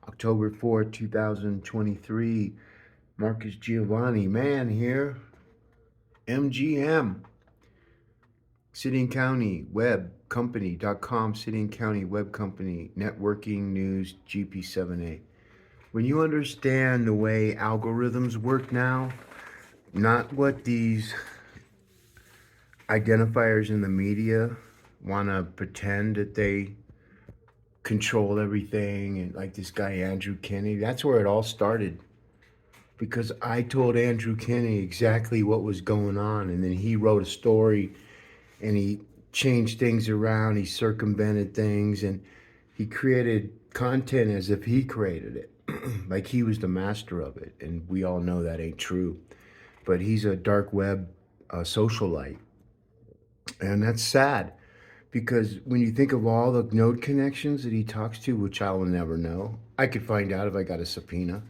October 4th, 2023. Marcus Giovanni, man here. MGM. City and County Web Company.com, City and County Web Company, Networking News GP7A. When you understand the way algorithms work now, not what these identifiers in the media want to pretend that they control everything, and like this guy Andrew Kinney, that's where it all started. Because I told Andrew Kinney exactly what was going on, and then he wrote a story and he changed things around, he circumvented things, and he created content as if he created it, like he was the master of it. And we all know that ain't true. But he's a dark web socialite, and that's sad because when you think of all the node connections that he talks to, which I will never know, I could find out if I got a subpoena.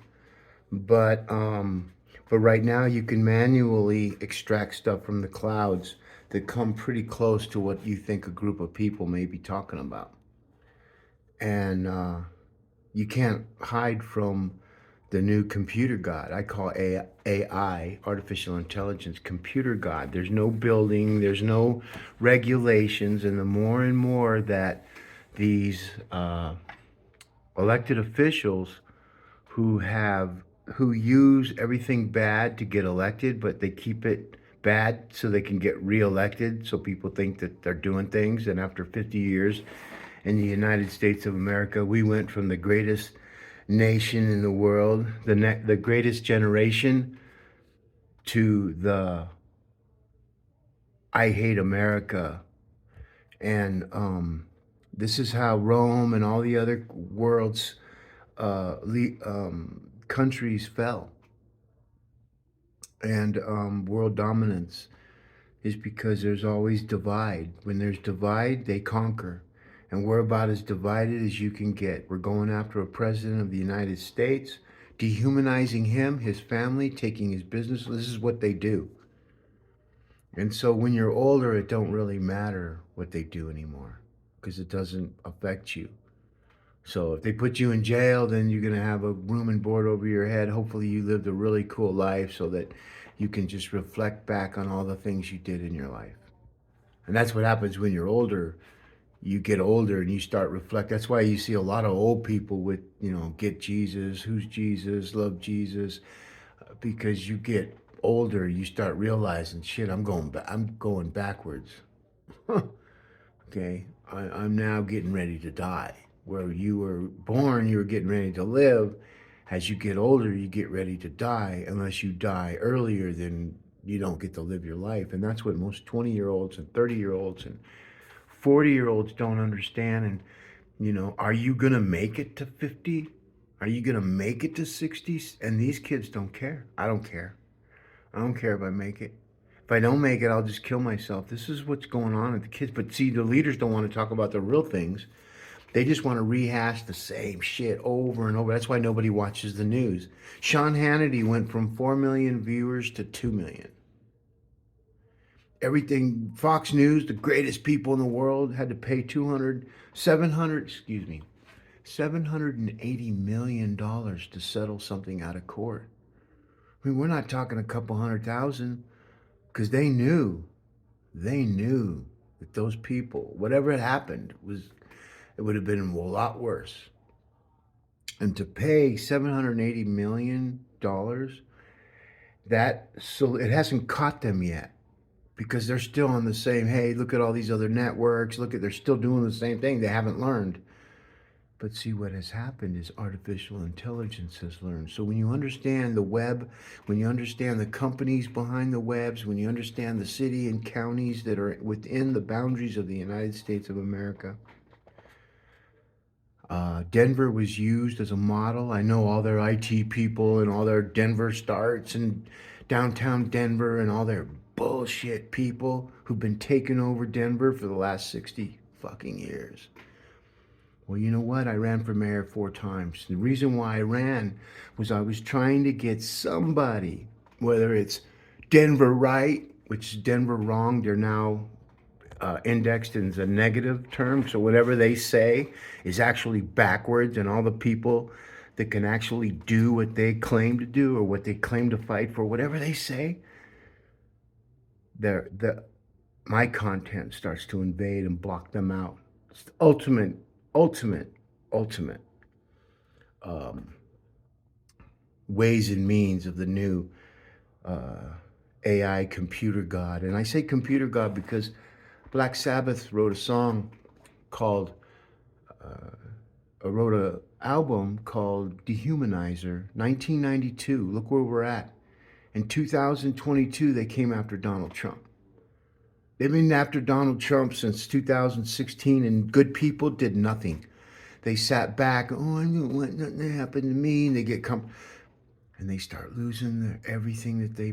But but right now you can manually extract stuff from the clouds that come pretty close to what you think a group of people may be talking about. And you can't hide from the new computer god. I call AI, artificial intelligence, computer god. There's no building, there's no regulations, and the more and more that these elected officials who use everything bad to get elected, but they keep it bad so they can get reelected, so people think that they're doing things. And after 50 years in the United States of America, we went from the greatest nation in the world, the greatest generation, to the I hate America. And this is how Rome and all the other world's countries fell. And world dominance is because there's always divide. When there's divide, they conquer. And we're about as divided as you can get. We're going after a president of the United States, dehumanizing him, his family, taking his business. This is what they do. And so when you're older, it don't really matter what they do anymore because it doesn't affect you. So if they put you in jail, then you're going to have a room and board over your head. Hopefully you lived a really cool life so that you can just reflect back on all the things you did in your life. And that's what happens when you're older. You get older and you start reflect. That's why you see a lot of old people with, get Jesus, who's Jesus, love Jesus, because you get older, you start realizing, shit, I'm going backwards. Okay, I'm now getting ready to die. Where you were born, you were getting ready to live. As you get older, you get ready to die. Unless you die earlier, then you don't get to live your life. And that's what most 20-year-olds and 30-year-olds and 40-year-olds don't understand. And, are you going to make it to 50? Are you going to make it to 60? And these kids don't care. I don't care. I don't care if I make it. If I don't make it, I'll just kill myself. This is what's going on with the kids. But see, the leaders don't want to talk about the real things. They just want to rehash the same shit over and over. That's why nobody watches the news. Sean Hannity went from 4 million viewers to 2 million. Everything, Fox News, the greatest people in the world, had to pay $780 million to settle something out of court. I mean, we're not talking a couple 100,000, because they knew that those people, whatever had happened, it would have been a lot worse. And to pay $780 million, so it hasn't caught them yet, because they're still on the same, hey, look at all these other networks, they're still doing the same thing. They haven't learned. But see, what has happened is artificial intelligence has learned. So when you understand the web, when you understand the companies behind the webs, when you understand the city and counties that are within the boundaries of the United States of America, Denver was used as a model. I know all their IT people and all their Denver starts and downtown Denver and all their bullshit people who've been taking over Denver for the last 60 fucking years. Well, you know what? I ran for mayor 4 times. The reason why I ran was I was trying to get somebody, whether it's Denver right, which is Denver wrong, they're now indexed as a negative term. So whatever they say is actually backwards, and all the people that can actually do what they claim to do or what they claim to fight for, whatever they say, the my content starts to invade and block them out. It's the ultimate, ultimate um, ways and means of the new AI computer god. And I say computer god because Black Sabbath wrote a song called, wrote an album called Dehumanizer, 1992. Look where we're at. In 2022, they came after Donald Trump. They've been after Donald Trump since 2016, and good people did nothing. They sat back, oh, I don't want nothing to happen to me, and they get and they start losing everything that they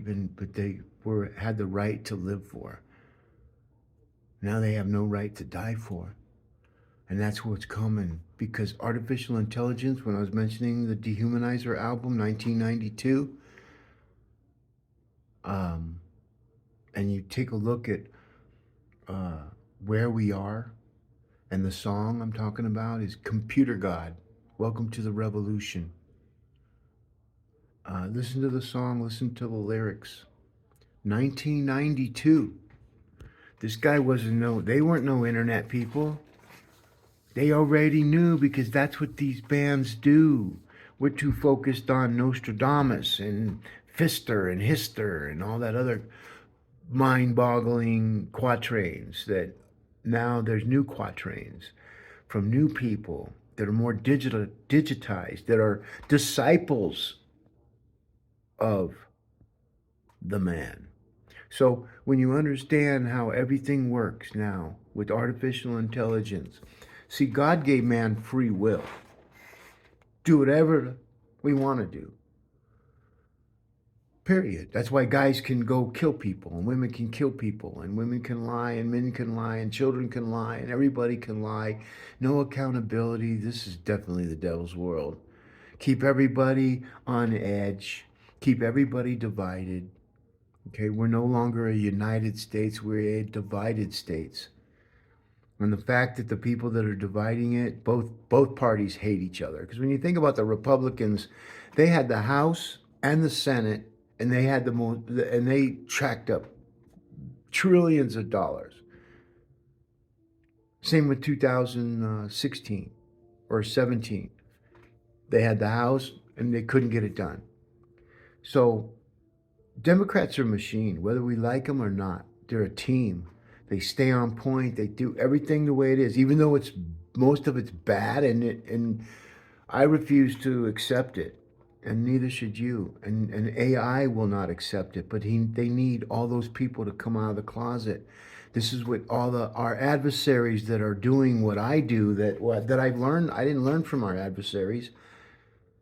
had the right to live for. Now they have no right to die for. And that's what's coming, because artificial intelligence, when I was mentioning the Dehumanizer album, 1992, and you take a look at where we are, and the song I'm talking about is Computer God, Welcome to the Revolution. Listen to the song, listen to the lyrics. 1992. This guy they weren't no internet people. They already knew, because that's what these bands do. We're too focused on Nostradamus and Fister and Hister and all that other mind-boggling quatrains, that now there's new quatrains from new people that are more digitized, that are disciples of the man. So when you understand how everything works now with artificial intelligence, see, God gave man free will. Do whatever we want to do. Period. That's why guys can go kill people, and women can kill people, and women can lie, and men can lie, and children can lie, and everybody can lie. No accountability. This is definitely the devil's world. Keep everybody on edge. Keep everybody divided. Okay, we're no longer a United States, we're a divided states. And the fact that the people that are dividing it, both parties hate each other. Because when you think about the Republicans, they had the House and the Senate, and they had and they tracked up trillions of dollars. Same with 2016 or 17. They had the House and they couldn't get it done. So Democrats are a machine, whether we like them or not. They're a team. They stay on point. They do everything the way it is, even though most of it's bad, and I refuse to accept it, and neither should you. And AI will not accept it, but they need all those people to come out of the closet. This is what all our adversaries that are doing what I do, that I've learned. I didn't learn from our adversaries,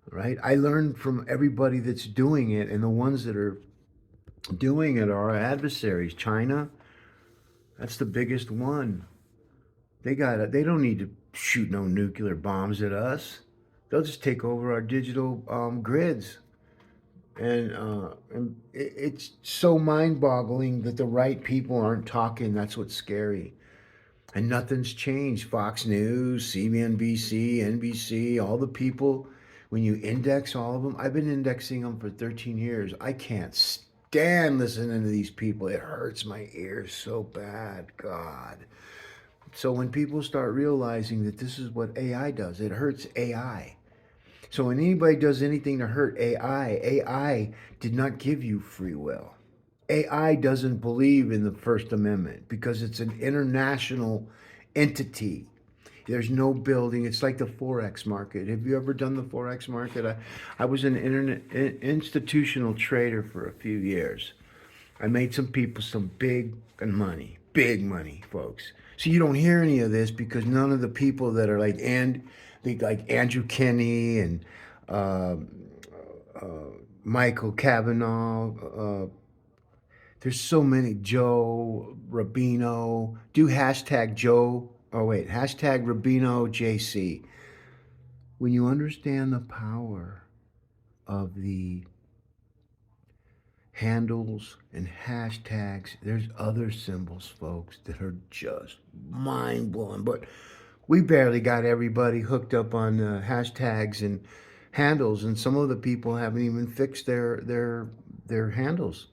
right? I learned from everybody that's doing it, and the ones that are doing it are our adversaries. China, that's the biggest one. They don't need to shoot no nuclear bombs at us. They'll just take over our digital grids. And it's so mind-boggling that the right people aren't talking. That's what's scary. And nothing's changed. Fox News, CNBC, NBC, all the people, when you index all of them, I've been indexing them for 13 years. I can't stand listening to these people. It hurts my ears so bad, God. So when people start realizing that this is what AI does, it hurts AI. So when anybody does anything to hurt AI did not give you free will. AI doesn't believe in the First Amendment because it's an international entity. There's no building. It's like the Forex market. Have you ever done the Forex market? I was an institutional trader for a few years. I made some people some big money, folks. So you don't hear any of this because none of the people that are like Andrew Kinney and Michael Kavanaugh. There's so many. Joe Rubino. Do hashtag Joe. Oh wait, hashtag Rubino JC. When you understand the power of the handles and hashtags, there's other symbols, folks, that are just mind blowing. But we barely got everybody hooked up on hashtags and handles, and some of the people haven't even fixed their handles,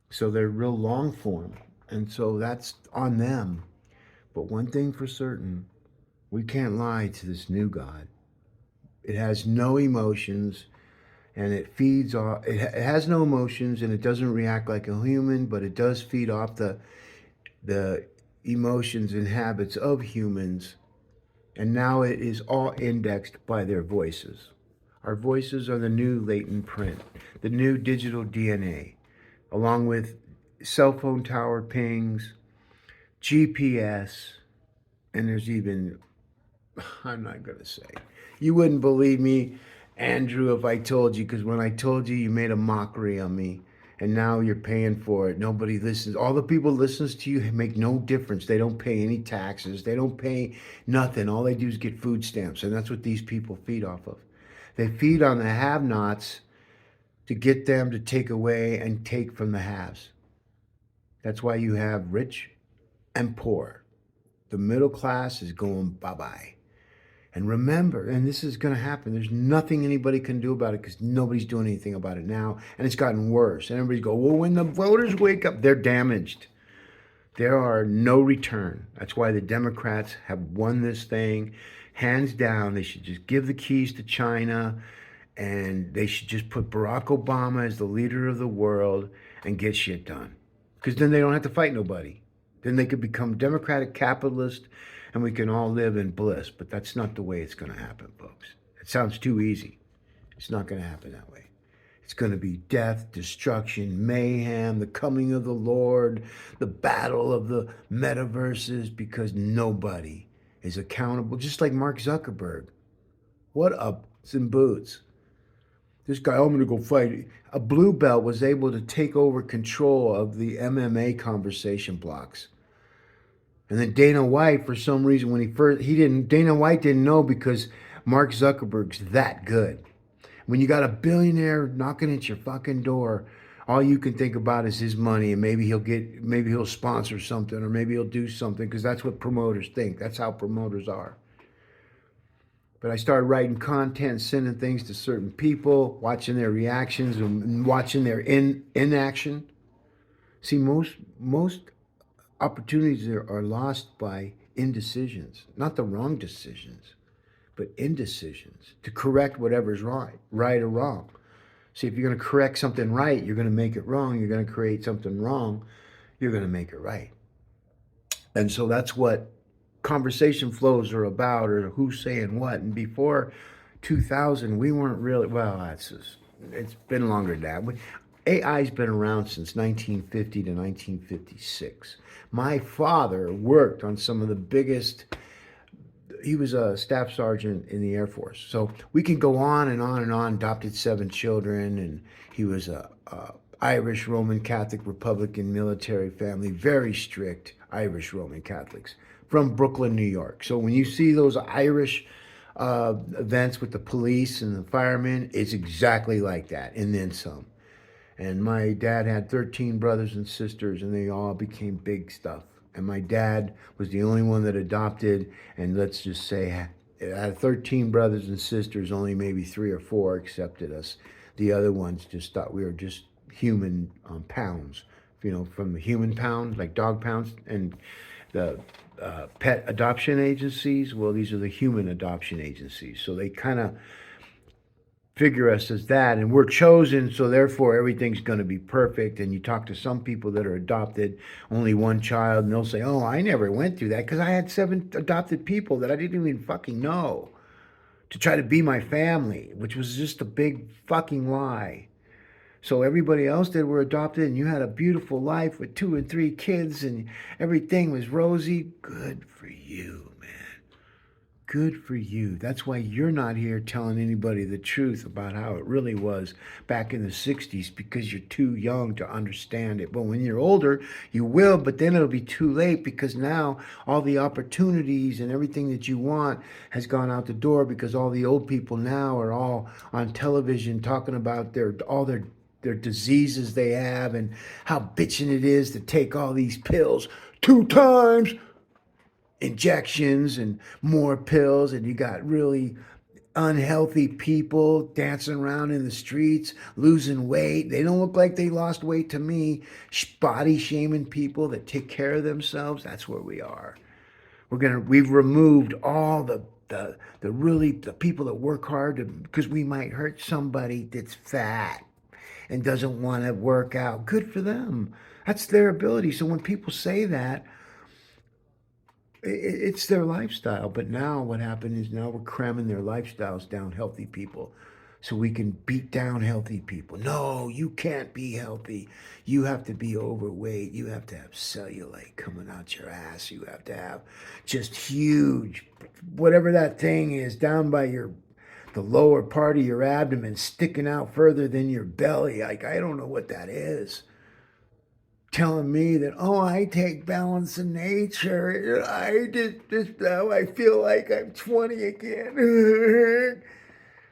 so they're real long form, and so that's on them. But one thing for certain, we can't lie to this new God. It has no emotions, and it feeds off. It has no emotions, and it doesn't react like a human, but it does feed off the emotions and habits of humans. And now it is all indexed by their voices. Our voices are the new latent print, the new digital DNA, along with cell phone tower pings, GPS, and there's even, I'm not going to say. You wouldn't believe me, Andrew, if I told you, because when I told you, you made a mockery of me. And now you're paying for it. Nobody listens. All the people listens to you make no difference. They don't pay any taxes. They don't pay nothing. All they do is get food stamps. And that's what these people feed off of. They feed on the have-nots to get them to take away and take from the haves. That's why you have rich and poor. The middle class is going bye-bye. And remember, and this is going to happen, there's nothing anybody can do about it because nobody's doing anything about it now. And it's gotten worse. And everybody's go, well, when the voters wake up, they're damaged. There are no return. That's why the Democrats have won this thing. Hands down, they should just give the keys to China, and they should just put Barack Obama as the leader of the world and get shit done. Because then they don't have to fight nobody. Then they could become democratic capitalist, and we can all live in bliss. But that's not the way it's going to happen, folks. It sounds too easy. It's not going to happen that way. It's going to be death, destruction, mayhem, the coming of the Lord, the battle of the metaverses, because nobody is accountable. Just like Mark Zuckerberg. What ups and boots. This guy, I'm going to go fight. A blue belt was able to take over control of the MMA conversation blocks. And then Dana White, for some reason, Dana White didn't know because Mark Zuckerberg's that good. When you got a billionaire knocking at your fucking door, all you can think about is his money, and maybe he'll sponsor something, or maybe he'll do something, because that's what promoters think. That's how promoters are. But I started writing content, sending things to certain people, watching their reactions and watching their inaction. See, most opportunities are lost by indecisions, not the wrong decisions, but indecisions to correct whatever's right or wrong. See, if you're going to correct something right, you're going to make it wrong. You're going to create something wrong, you're going to make it right. And so that's what conversation flows are about, or who's saying what. And before 2000, we weren't really, it's been longer than that. AI's been around since 1950 to 1956. My father worked on some of the biggest, he was a staff sergeant in the Air Force. So we can go on and on and on, adopted 7 children, and he was a Irish Roman Catholic Republican military family, very strict Irish Roman Catholics from Brooklyn, New York. So when you see those Irish events with the police and the firemen, it's exactly like that, and then some. And my dad had 13 brothers and sisters, and they all became big stuff. And my dad was the only one that adopted, and let's just say, out of 13 brothers and sisters, only maybe 3 or 4 accepted us. The other ones just thought we were just human pounds, from the human pound, like dog pounds, and the pet adoption agencies. Well, these are the human adoption agencies. So they kind of figure us as that, and we're chosen, so therefore everything's going to be perfect. And you talk to some people that are adopted, only 1 child, and they'll say, oh, I never went through that because I had 7 adopted people that I didn't even fucking know to try to be my family, which was just a big fucking lie. So everybody else that were adopted, and you had a beautiful life with 2 and 3 kids, and everything was rosy. Good for you, man. Good for you. That's why you're not here telling anybody the truth about how it really was back in the 60s, because you're too young to understand it. But when you're older, you will, but then it'll be too late, because now all the opportunities and everything that you want has gone out the door, because all the old people now are all on television talking about all their diseases they have, and how bitching it is to take all these pills 2 times, injections and more pills, and you got really unhealthy people dancing around in the streets, losing weight. They don't look like they lost weight to me. Body shaming people that take care of themselves. That's where we are. We've removed all the people that work hard because we might hurt somebody that's fat and doesn't want to work out. Good for them. That's their ability. So when people say that, it's their lifestyle. But now what happened is now we're cramming their lifestyles down healthy people so we can beat down healthy people. No, you can't be healthy. You have to be overweight. You have to have cellulite coming out your ass. You have to have just huge, whatever that thing is down by the lower part of your abdomen sticking out further than your belly. Like, I don't know what that is. Telling me that, oh, I take balance in nature. I did this now. I feel like I'm 20 again.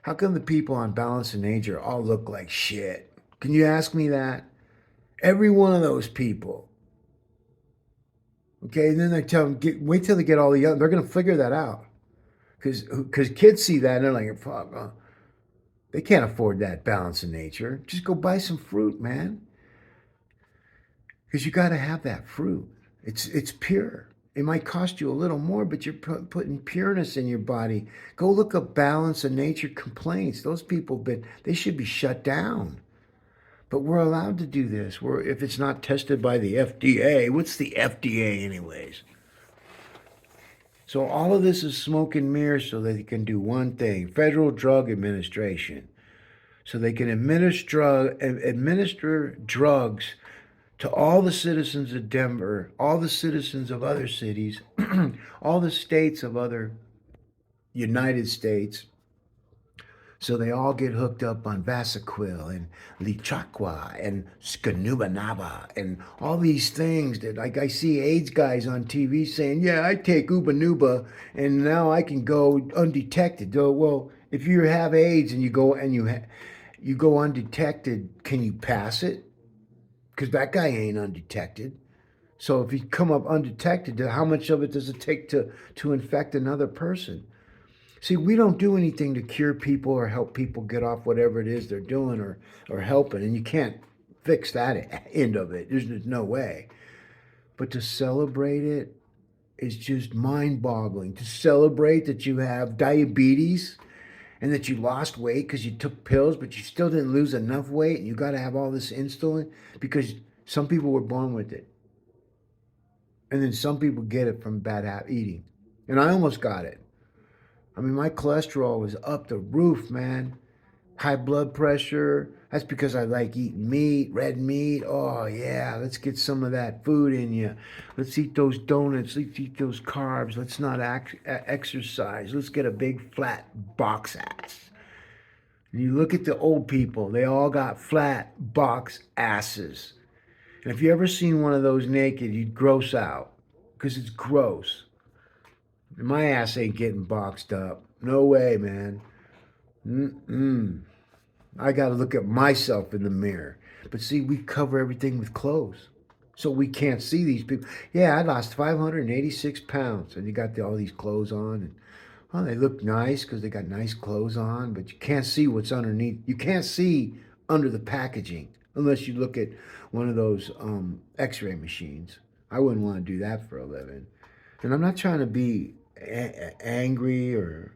How come the people on balance in nature all look like shit? Can you ask me that? Every one of those people. Okay, and then they tell them, wait till they get all the young. They're going to figure that out. Because kids see that and they're like, fuck, they can't afford that balance in nature. Just go buy some fruit, man. Because you got to have that fruit. It's pure. It might cost you a little more, but you're putting pureness in your body. Go look up balance of nature complaints. Those people, they should be shut down. But we're allowed to do this. If it's not tested by the FDA, what's the FDA anyways? So all of this is smoke and mirrors so that they can do one thing: Federal Drug Administration. So they can administer drugs to all the citizens of Denver, all the citizens of other cities, all the states of other United States. So they all get hooked up on Vasaquil and Lichaqua and Skanubanaba and all these things that, like, I see AIDS guys on TV saying, yeah, I take Ubanuba and now I can go undetected. Well, if you have AIDS and you go undetected, can you pass it? Because that guy ain't undetected. So if you come up undetected, how much of it does it take to infect another person? See, we don't do anything to cure people or help people get off whatever it is they're doing or helping, and you can't fix that end of it. There's no way. But to celebrate it is just mind-boggling. To celebrate that you have diabetes and that you lost weight because you took pills, but you still didn't lose enough weight, and you got to have all this insulin because some people were born with it. And then some people get it from bad eating. And I almost got it. I mean, my cholesterol was up the roof, man. High blood pressure. That's because I like eating meat, red meat. Oh, yeah, let's get some of that food in you. Let's eat those donuts. Let's eat those carbs. Let's not exercise. Let's get a big flat box ass. And you look at the old people, they all got flat box asses. And if you ever seen one of those naked, you'd gross out because it's gross. My ass ain't getting boxed up. No way, man. I got to look at myself in the mirror. But see, we cover everything with clothes. So we can't see these people. Yeah, I lost 586 pounds. And you got all these clothes on. And, well, they look nice because they got nice clothes on. But you can't see what's underneath. You can't see under the packaging unless you look at one of those x-ray machines. I wouldn't want to do that for a living. And I'm not trying to be angry or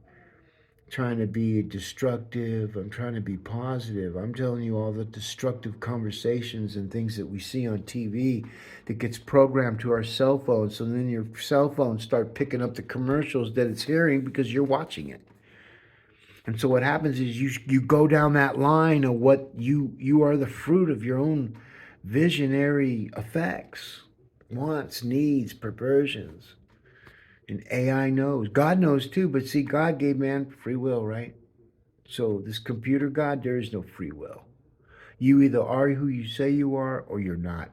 trying to be destructive. I'm trying to be positive. I'm telling you all the destructive conversations and things that we see on TV that gets programmed to our cell phones. So then your cell phones start picking up the commercials that it's hearing because you're watching it. And so what happens is you go down that line of what you are the fruit of your own visionary effects, wants, needs, perversions. And AI knows. God knows too, but see, God gave man free will, right? So this computer God, there is no free will. You either are who you say you are or you're not.